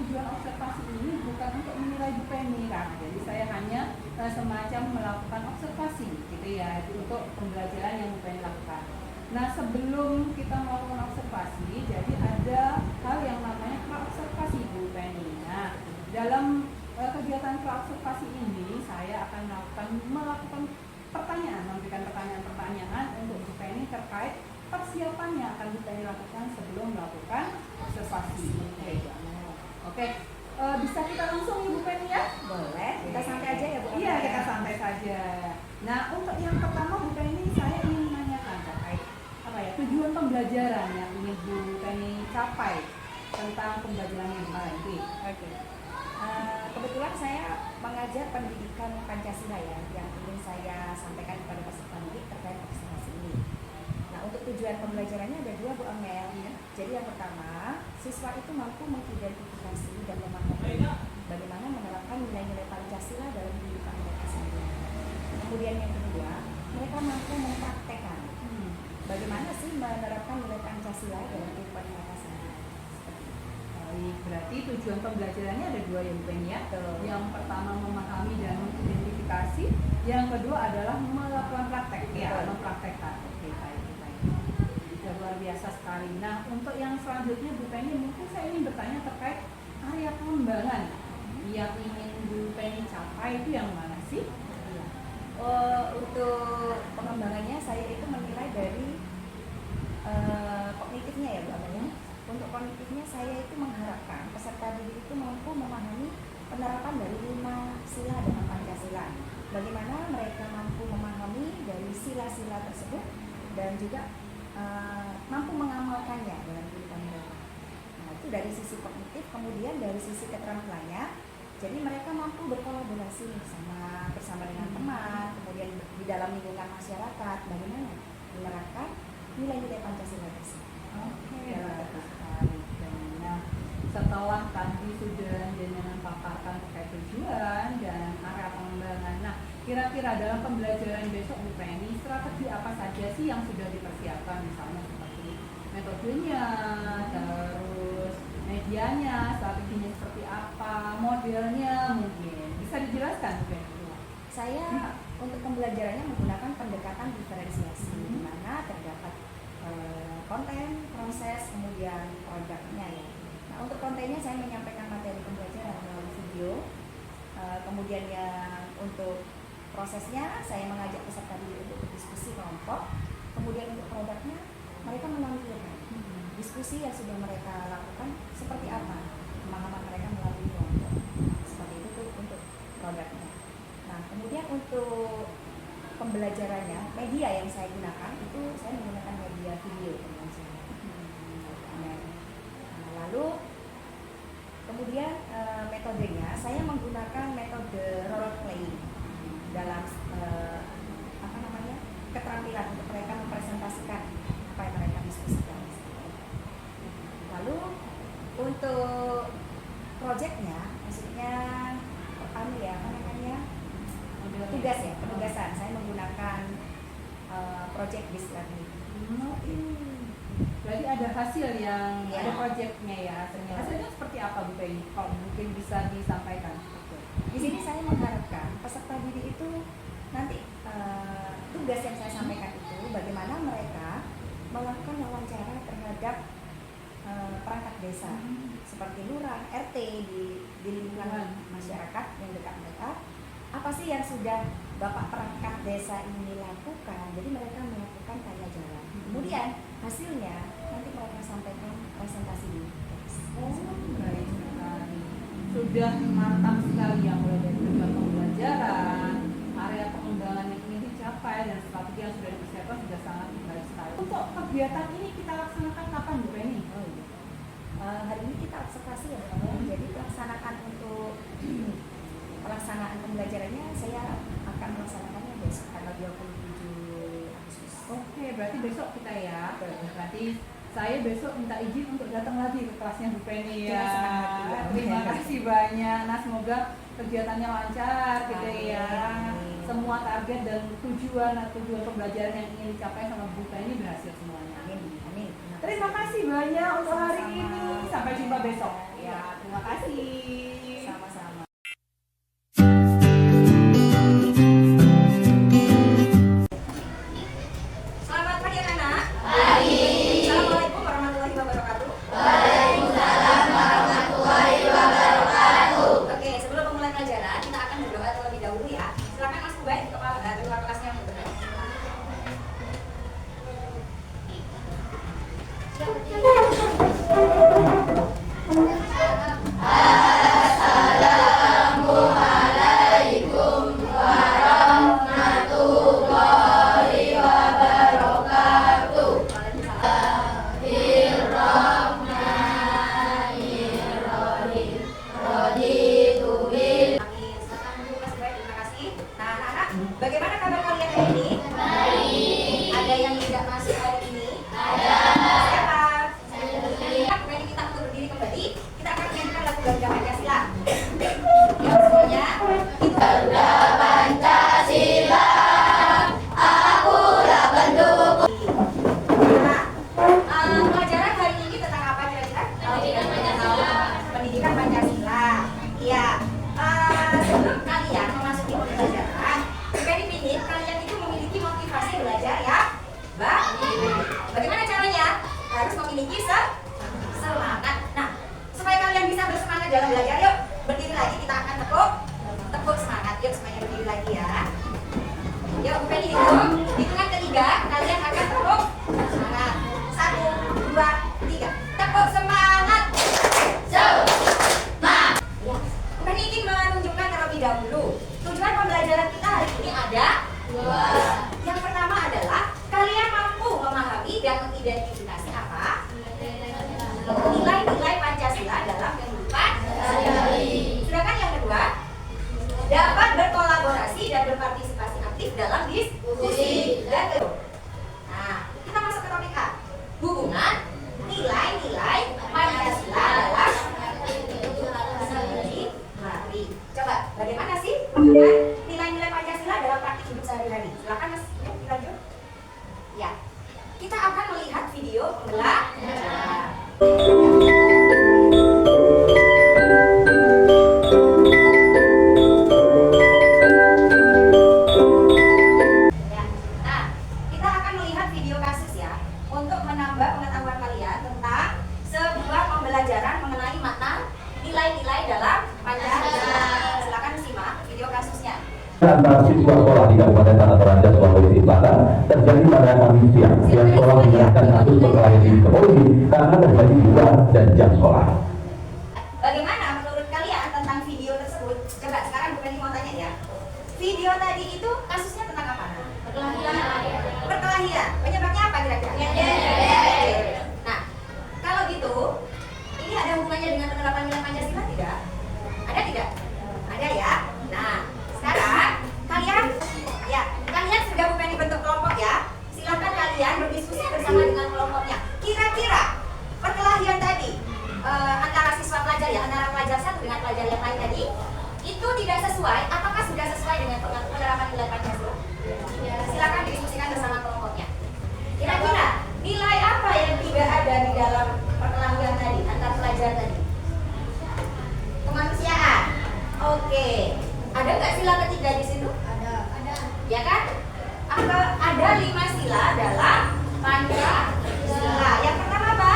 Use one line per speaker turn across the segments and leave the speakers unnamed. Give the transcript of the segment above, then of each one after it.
tujuan observasi ini bukan untuk menilai Bu Penny kan. Jadi saya hanya semacam melakukan observasi gitu ya, itu untuk pembelajaran yang Bu Penny lakukan. Nah, sebelum kita melakukan observasi, jadi ada hal yang namanya pra-observasi Bu Penny. Nah, dalam kegiatan pra-observasi ini saya akan melakukan pertanyaan, memberikan pertanyaan-pertanyaan untuk Bu Penny terkait persiapan yang akan Bu Penny lakukan sebelum melakukan observasi. Oke. Bisa kita langsung Ibu Penny ya?
Boleh, kita santai aja ya Bu.
Iya, kita santai saja. Nah, untuk yang pertama Bu Penny, saya ingin menanyakan terkait tujuan pembelajaran yang ingin Bu Penny capai tentang pembelajaran yang kemarin.
Oke. Kebetulan saya mengajar pendidikan Pancasila ya, yang ingin saya sampaikan kepada peserta didik terkait observasi ini. Nah, untuk tujuan pembelajarannya ada dua Bu Amel. Ya. Jadi yang pertama, siswa itu mampu mengidentifikasi dan memahami bagaimana menerapkan nilai-nilai Pancasila dalam kehidupan mereka sendiri. Kemudian yang kedua, mereka mampu mempraktekkan bagaimana sih menerapkan nilai Pancasila dalam kehidupan mereka sendiri.
Baik, berarti tujuan pembelajarannya ada dua ya Bu Penny ya. Yang pertama memahami dan mengidentifikasi, yang kedua adalah melakukan praktek ya, mempraktekkan. Oke, baik. Luar biasa sekali. Nah, untuk yang selanjutnya Bu Penny, mungkin saya ingin bertanya terkait area pengembangan yang ingin Bu Penny capai itu yang mana sih?
Untuk pengembangannya saya itu menilai dari kognitifnya ya Bu Amel. Untuk kognitifnya saya itu mengharapkan peserta didik itu mampu memahami penerapan dari 5 sila dalam Pancasila. Bagaimana mereka mampu memahami dari sila-sila tersebut dan juga mampu mengamalkannya dalam kehidupan mereka. Nah, itu dari sisi kognitif. Kemudian dari sisi keterampilannya, jadi mereka mampu berkolaborasi bersama dengan teman, kemudian di dalam lingkungan masyarakat, bagaimana menerapkan nilai-nilai Pancasila tersebut.
Oke, bagus sekali. Nah, setelah tadi sudah jenengan paparkan terkait tujuan dan area pengembangan. Nah, kira-kira dalam pembelajaran besok Bu Penny, strategi apa saja sih yang sudah dipersiapkan, misalnya seperti metodenya, terus medianya, strateginya seperti apa, modelnya mungkin bisa dijelaskan Bu Penny?
Saya untuk pembelajarannya menggunakan pendekatan diferensiasi, di mana terdapat konten, proses, kemudian produknya ya. Nah, untuk kontennya saya menyampaikan materi pembelajaran melalui video. Kemudian yang untuk prosesnya saya mengajak peserta didik untuk berdiskusi kelompok. Kemudian untuk produknya mereka menampilkan diskusi yang sudah mereka lakukan seperti apa pemahaman mereka melalui kelompok. Seperti itu tuh untuk produknya. Nah, kemudian untuk pembelajarannya, media yang saya gunakan itu saya menggunakan media video pembelajaran. Nah, lalu kemudian metodenya saya menggunakan metode role playing dalam keterampilan untuk mereka mempresentasikan apa yang mereka diskusikan. Lalu untuk projectnya, maksudnya tugas ya, penugasan saya menggunakan project based learning.
Berarti ada hasil yang ada projectnya ya, hasilnya seperti apa Bu Penny? Kalau mungkin bisa disampaikan.
Di sini saya mengharapkan peserta didik itu nanti tugas yang saya sampaikan itu bagaimana mereka melakukan wawancara terhadap perangkat desa seperti lurah, RT di lingkungan masyarakat yang dekat mereka. Apa sih yang sudah Bapak perangkat desa ini lakukan? Jadi mereka melakukan tanya jawab. Kemudian hasilnya nanti mereka sampaikan presentasi di kelas.
Baik sekali. Sudah mantap sekali ya, mulai dari tujuan pembelajaran, area pengembangan yang ingin dicapai, dan strategi yang sudah dipersiapkan sudah sangat baik sekali. Untuk kegiatan ini kita laksanakan kapan Bu Penny?
Hari ini kita observasi ya Bu. Jadi pelaksanaan pembelajarannya saya akan melaksanakannya besok tanggal 27 Agustus.
Oke, berarti besok kita ya. Berarti saya besok minta izin untuk datang lagi ke kelasnya Bu Penny ya. Terima kasih banyak. Nah, semoga kegiatannya lancar gitu ya. Semua target dan tujuan pembelajaran yang ingin dicapai sama Bu Penny berhasil semuanya.
Amin.
Terima kasih banyak untuk hari ini. Sampai jumpa besok. Ya, terima kasih.
Sama-sama. Selamat pagi anak-anak. Pagi. Assalamualaikum warahmatullahi wabarakatuh. Waalaikumsalam warahmatullahi wabarakatuh. Oke, sebelum memulai pelajaran, kita akan berdoa terlebih dahulu ya. Silakan Mas Kubai ke keluar kelasnya untuk berdoa. Bagaimana kabar kalian hari ini? Baik. Ada yang tidak masuk hari ini? Ada. Siapa? Kemudian kita untuk berdiri kembali, kita akan menyanyikan lagu Garuda Pancasila. Ya, semuanya. Garuda Pancasila, akulah pendukung. Nah, pelajaran hari ini tentang apa kira-kira? Pendidikan Pancasila. Pendidikan Pancasila. Iya. Sebelum kalian memasuki pembelajaran, kalian itu memiliki motivasi belajar ya, Mbak. Bagaimana caranya? Harus memiliki semangat. Nah, supaya kalian bisa bersemangat dalam belajar, yuk berdiri lagi. Kita akan tepuk semangat. Yuk semuanya berdiri lagi ya. Yuk, bukan dihitung. Hitungan ketiga, kalian akan tepuk semangat. 1, 2, 3. Tepuk semangat. Semangat. Ya, bukan ingin menunjukkan terlebih dahulu. Tujuan pembelajaran kita hari ini ada dua. Yang pertama adalah kalian mampu memahami dan mengidentifikasi apa? Nilai-nilai Pancasila dalam kehidupan sehari-hari. Sedangkan yang kedua, dapat berkolaborasi dan berpartisipasi aktif dalam diskusi dan Nah, kita masuk ke topik A. Hubungan nilai-nilai Pancasila dalam sehari-hari. Coba, bagaimana sih hubungan nilai-nilai Pancasila dalam praktik hidup sehari-hari? Silakan Mas, ya, dilanjut. Ya, kita akan melihat video pembelajaran. Ya, nah, kita akan melihat video kasus ya untuk menambah pengetahuan kalian tentang sebuah pembelajaran mengenai makna nilai-nilai dalam Pancasila. Silakan simak video kasusnya.
Antara siswa sekolah di Kabupaten Tanah Toraja, Sulawesi Selatan terjadi pada Kamis siang. Pihak sekolah menyerahkan kasus perkelahian ini ke polisi karena terjadi di luar dan jam sekolah.
Bagaimana menurut kalian tentang video tersebut? Coba sekarang Bu Penny mau tanya ya. Video tadi itu kasusnya tentang apa? Perkelahian. Perkelahian. Penyebabnya apa kira-kira? Nah, kalau gitu, ini ada hubungannya dengan penerapan nilai Pancasila tidak? Ada tidak? Ada ya. Nah, sekarang kalian sudah Bu Penny bentuk kelompok ya. Silakan kalian berdiskusi bersama dengan kelompoknya. Kira-kira perkelahian tadi antara siswa pelajar ya, antara pelajar satu dengan pelajar yang lain tadi itu tidak sesuai. Apakah sudah sesuai dengan penerapan nilai Pancasila? Silakan didiskusikan bersama kelompoknya. Kira-kira nilai apa yang tidak ada di dalam perkelahian tadi antar pelajar tadi? Kemanusiaan. Oke. Ada nggak sila ketiga di situ? Ada. Ya kan? Ada 5 sila dalam Pancasila. Yang pertama apa?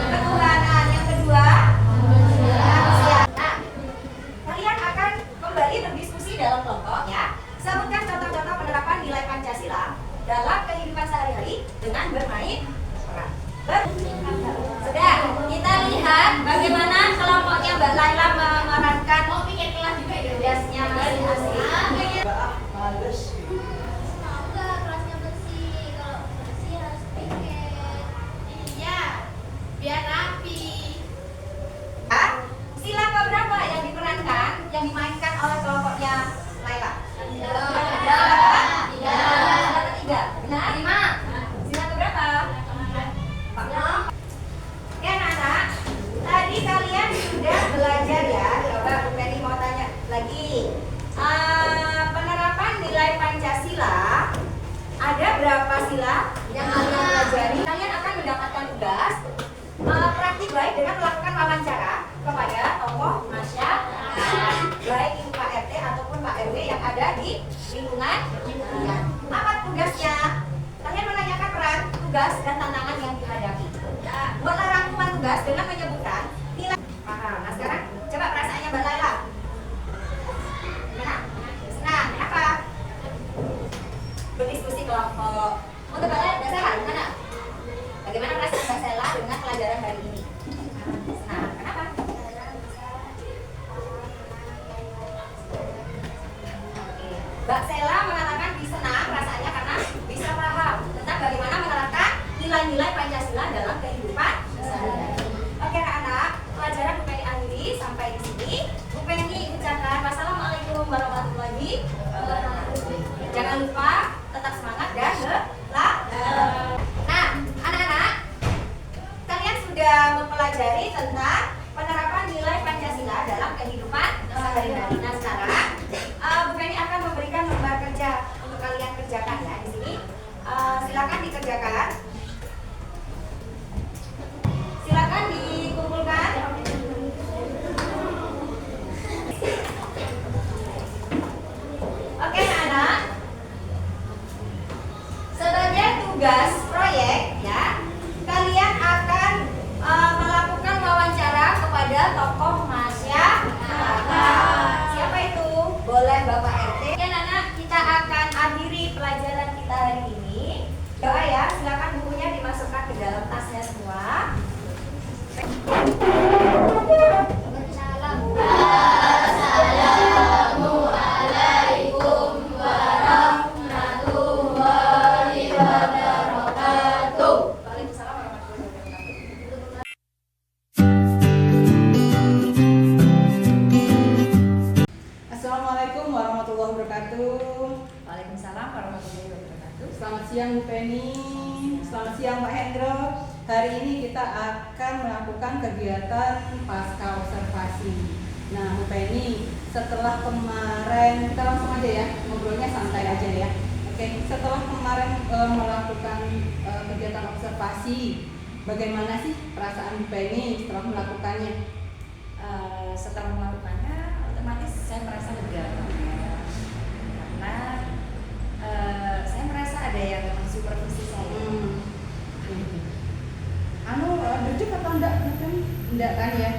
Ketuhanan. Yang kedua? Kemanusiaan. Nah, kalian akan kembali berdiskusi dalam kelompok ya. Sebutkan contoh-contoh penerapan nilai Pancasila dalam kehidupan sehari-hari dengan bermain peran. Sudah, kita lihat bagaimana kelompoknya Mbak Laila memerankan tugasnya masing-masing.
Kelasnya bersih, kalau bersih harus piket. Iya, biar rapi.
Sila keberapa yang diperankan, yang dimainkan oleh kelompoknya Laila? Sila ketiga. Benar? 5. Sila keberapa? 4. Oke anak-anak, tadi kalian sudah belajar ya. Coba Bu Penny mau tanya lagi. Penerapan nilai Pancasila ada berapa sila yang kalian pelajari? Kalian dimulai dengan melakukan wawancara kepada tokoh masyarakat, baik itu Pak RT ataupun Pak RW yang ada di lingkungan kalian. Apa tugasnya? Kalian menanyakan peran, tugas, dan tantangan yang dihadapi. Buatlah rangkuman tugas dengan menyebutkan nilai. Paham? Nah sekarang coba perasaannya Mbak Laila. Gimana? Senang? Kenapa? Berdiskusi kelompok. Untuk Mbak Laila, Mbak Sela, gimana? Bagaimana perasaan Mbak Sela dengan pelajaran hari ini? Senang. Kenapa? Oke. Mbak Sela mengatakan senang perasaannya karena bisa paham tentang bagaimana menerapkan nilai-nilai Pancasila dalam kehidupan sehari-hari. Oke anak-anak, pelajaran Bu Penny akhiri sampai di sini. Bu Penny ucapkan wassalamualaikum warahmatullahi wabarakatuh. Jangan lupa tetap semangat dan belajar. Nah, anak-anak, kalian sudah mempelajari tentang penerapan nilai Pancasila dalam kehidupan sehari-hari. Nah, sekarang Bu Penny akan memberikan lembar kerja untuk kalian kerjakan ya di sini. Silakan dikerjakan. Silakan dikumpulkan. Oke, anak-anak. Sebagai tugas proyek ya, kalian akan melakukan wawancara kepada tokoh masyarakat. Siapa itu? Boleh Bapak RT. Oke, anak-anak, kita akan akhiri pelajaran kita hari ini. Doa ya, silakan bukunya dimasukkan ke dalam tasnya semua.
Assalamualaikum warahmatullahi wabarakatuh.
Waalaikumsalam warahmatullahi wabarakatuh.
Assalamualaikum warahmatullahi wabarakatuh.
Waalaikumsalam warahmatullahi wabarakatuh.
Selamat siang Bu Penny, selamat siang Pak Hendro. Hari ini kita akan melakukan kegiatan pasca observasi. Nah Bu Penny, setelah kemarin, kita langsung aja ya, ngobrolnya santai aja ya. Oke, setelah kemarin melakukan kegiatan observasi, bagaimana sih perasaan Bu Penny setelah melakukannya?
Setelah melakukannya, otomatis saya merasa lega karena saya merasa ada yang mensupervisi saya.
Duduk atau enggak? Enggak kan ya?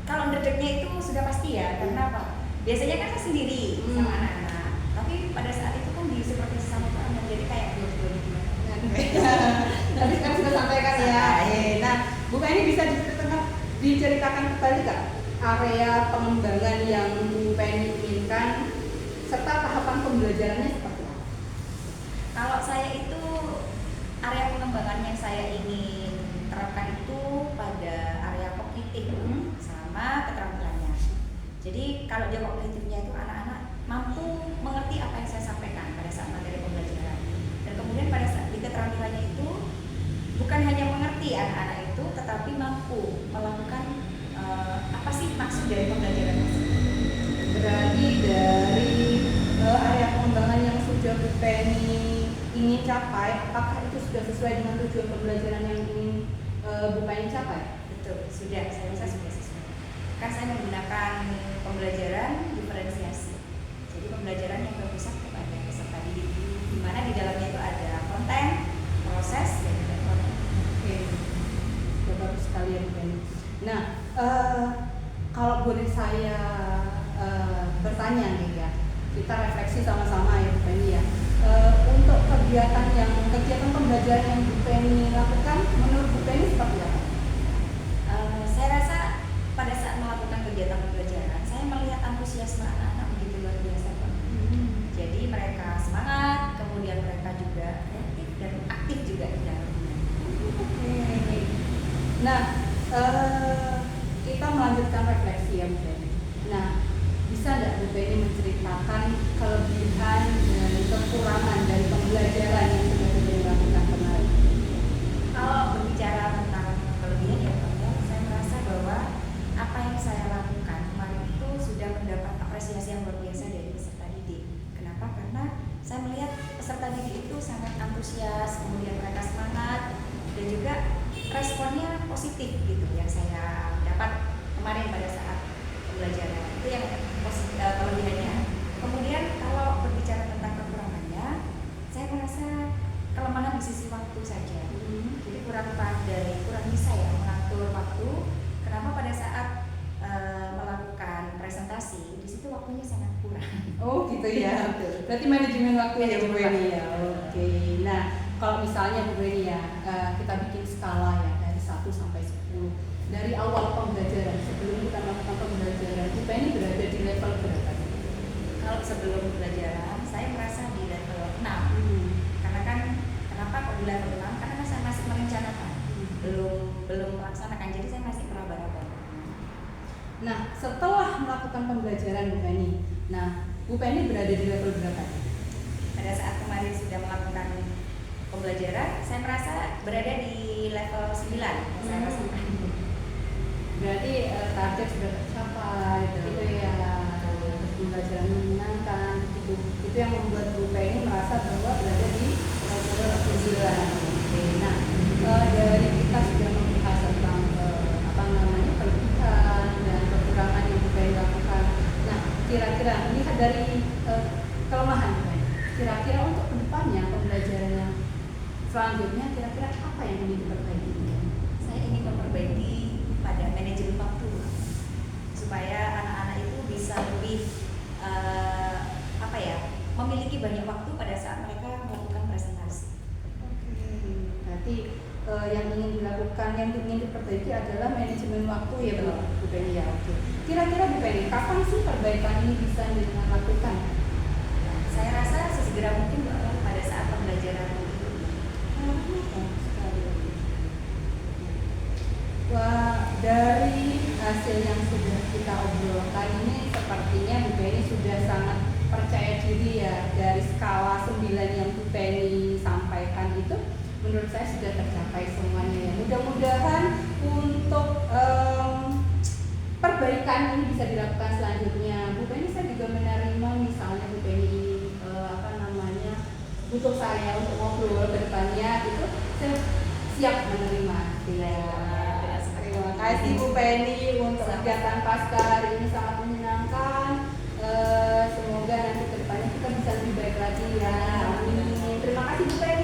Kalau dedeknya itu sudah pasti ya, karena apa? Biasanya kan saya sendiri sama anak-anak, tapi pada saat itu kan disupervisi sama Pak Aman, jadi kayak dua-dua gimana.
Tadi kan sudah sampaikan ya. Nah, Bu Penny bisa diceritakan kembali nggak area pengembangan yang Bu Penny inginkan serta tahapan pembelajarannya seperti apa?
Kalau saya itu area pengembangan yang saya ingin terapkan itu pada area kognitif sama keterampilannya. Jadi kalau dia kognitifnya itu anak-anak mampu mengerti apa yang saya sampaikan pada saat materi pembelajaran. Dan kemudian pada saat di keterampilannya itu bukan hanya mengerti anak-anak itu, tetapi mampu melakukan apa sih maksud dari pembelajaran tersebut.
Berarti dari area pengembangan yang sudah Bu Penny ingin capai, apakah itu sudah sesuai dengan tujuan pembelajaran yang ingin Bu Penny capai?
Betul, sudah, saya rasa sudah sesuai. Kan saya menggunakan pembelajaran diferensiasi. Jadi pembelajaran yang berpusat kepada peserta didik, di mana di dalamnya itu ada konten, proses, dan juga konten.
Oke, sudah bagus sekali ya Bu Penny. Nah, kalau boleh saya bertanya nih ya, kita refleksi sama-sama ya Bu Penny ya. Untuk kegiatan pembelajaran yang Bu Penny lakukan, menurut Bu Penny seperti apa?
Saya rasa pada saat melakukan kegiatan pembelajaran, saya melihat antusiasme anak-anak begitu luar biasa Pak. Jadi mereka semangat, kemudian mereka juga kreatif dan aktif juga di dalamnya.
Oke. Nah, kita melanjutkan refleksi ya Bu Penny. Nah, bisa nggak Bu Penny menceritakan kelebihan dan kekurangan dari pembelajaran yang sudah Bu Penny lakukan kemarin?
Kalau berbicara tentang kelebihan ya Pak, saya merasa bahwa apa yang saya lakukan kemarin itu sudah mendapat apresiasi yang luar biasa dari peserta didik. Kenapa? Karena saya melihat peserta didik itu sangat antusias, kemudian mereka semangat dan juga responnya positif presentasi, di situ waktunya sangat kurang.
Oh gitu ya. Berarti manajemen waktu ya Bu
Manajemen
Beni
waktu.
ya. Oke. Nah kalau misalnya Bu Beni ya, kita bikin skala ya dari 1 sampai 10. Dari awal pembelajaran sebelum kita melakukan pembelajaran, Bu Beni berada di level berapa?
Kalau sebelum pembelajaran, saya merasa di level 6. Karena kan kenapa kok di level 6? Karena saya masih merencanakan, belum melaksanakan, jadi saya masih meraba-raba.
Nah setelah melakukan pembelajaran Bu Beni, nah Bu Penny berada di level berapa?
Pada saat kemarin sudah melakukan pembelajaran, saya merasa berada di level 9. Saya rasa.
Berarti target sudah tercapai, gitu ya. Terus pembelajaran menyenangkan, itu yang membuat Bu Penny merasa bahwa berada di level 9. Oke, nah dari kita sudah membahas tentang kelebihan dan kekurangan yang Bu Penny lakukan. Nah, kira-kira melihat dari kelemahan Bu Penny, kira-kira untuk kedepannya pembelajaran yang selanjutnya kira-kira apa yang ingin diperbaiki?
Saya ingin memperbaiki pada manajemen waktu supaya anak-anak itu bisa lebih memiliki banyak waktu pada saat mereka melakukan presentasi.
Oke, berarti yang ingin dilakukan, yang ingin diperbaiki adalah manajemen waktu ya Bu Penny ya. Oke. Kira-kira Bu Penny, kapan sih perbaikan ini bisa dilakukan?
Saya rasa sesegera mungkin pada saat pembelajaran itu.
Wah, dari hasil yang sudah kita obrolkan ini sepertinya Bu Penny sudah sangat percaya diri ya. Dari skala 9 yang Bu Penny sampaikan itu menurut saya sudah tercapai semuanya ya. Mudah-mudahan untuk perbaikan ini bisa dilakukan selanjutnya. Bu Penny, saya juga menerima misalnya Bu Penny butuh saya untuk ngobrol ke depannya itu saya siap menerima. Terima kasih Bu Penny untuk kegiatan pasca hari ini sangat menyenangkan. Semoga nanti ke depannya kita bisa lebih baik lagi ya. Amin. Terima kasih Bu Penny.